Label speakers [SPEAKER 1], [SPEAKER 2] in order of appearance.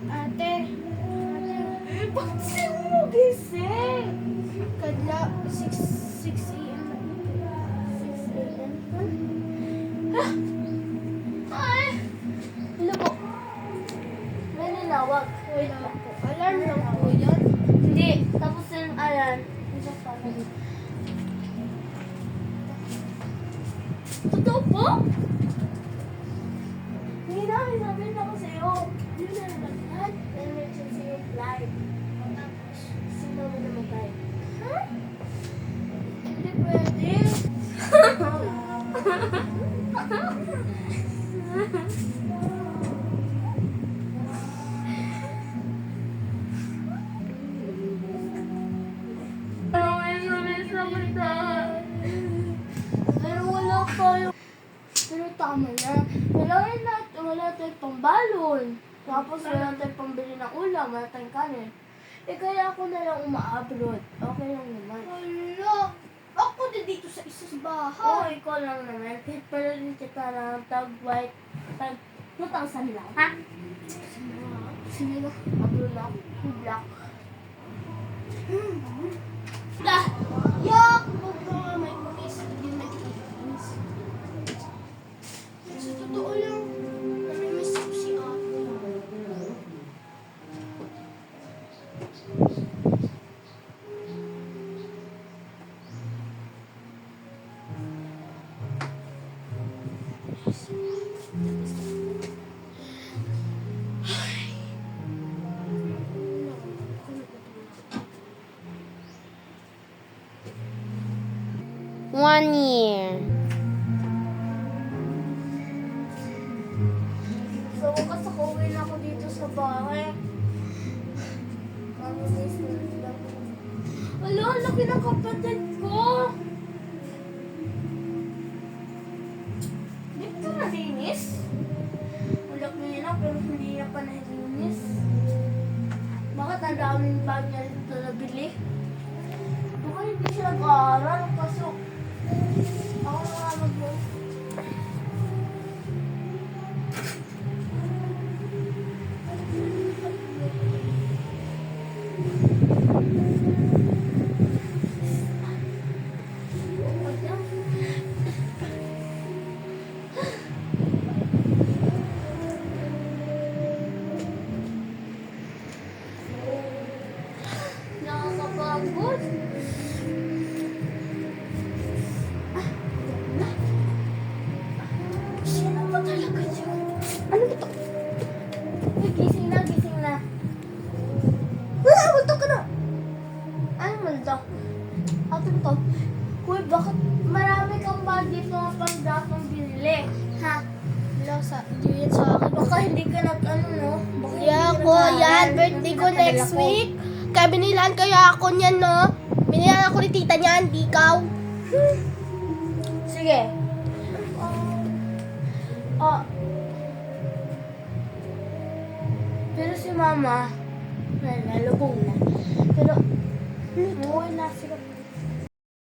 [SPEAKER 1] Ate, bakit siya mo gising? Kadla, 6 a.m. 6 a.m. Ay! Hello po. May ninawag. Wait lang po. Alarm lang po yun? Hindi. Tapos yung alarm. Hindi pa pala. Totoo po? Hindi namin sabihin ako sa'yo. Hindi na nalagyan. Emergency yung flight. Tapos, sino mo namatay? Ha? Hindi pwede. Pero wala tayo. Pero tama na. Wala tayong pambalon. Tapos wala tayong pambili ng ulam. Wala tayong kanin. Kaya ako na lang umaabroad. Okay lang naman. Wala. Ako din dito sa isa sa bahay. Oo, ikaw lang naman. Pero din kita na tag-white. Tag-2,000 lang. Ha? Sige na. Abroad na ako. Black. Yak! Huwag na nga may kumis. Hindi na kita kumis. Sa totoo lang, namimiss ko si ate.
[SPEAKER 2] One year.
[SPEAKER 1] Sa wakas ako, uwi na ako dito sa bahay. Mamimiss ko na sila. Ala, ang laki ng kapatid ko! Hindi ko nalinis. Ang laki nila, pero hindi niya pa nalinis. Bakit ang daming bag niya dito nabili? Baka hindi siya nag-aaral, kaso ako nga mag-work. Nakakapagod. Sino ba talaga yun? Ano ba ito? Uy, gising na, gising na. Multo ka na! Ano multo? Ato to. Uy, bakit marami kang bag dito na pang binili? Ha? Wala sa, hindi yan sa akin. Baka hindi ka nag-ano, no? Baka hindi
[SPEAKER 2] Yeah,
[SPEAKER 1] ka
[SPEAKER 2] ko
[SPEAKER 1] nag-aaral.
[SPEAKER 2] yan. Birthday ko
[SPEAKER 1] Nagpadala
[SPEAKER 2] next
[SPEAKER 1] ko.
[SPEAKER 2] week. Kaya binilan kaya ako niyan, no? Binilan ako ni tita niyan, di ikaw.
[SPEAKER 1] Sige. Oh. Pero si mama, nalubong na. Pero, luto na. Sige.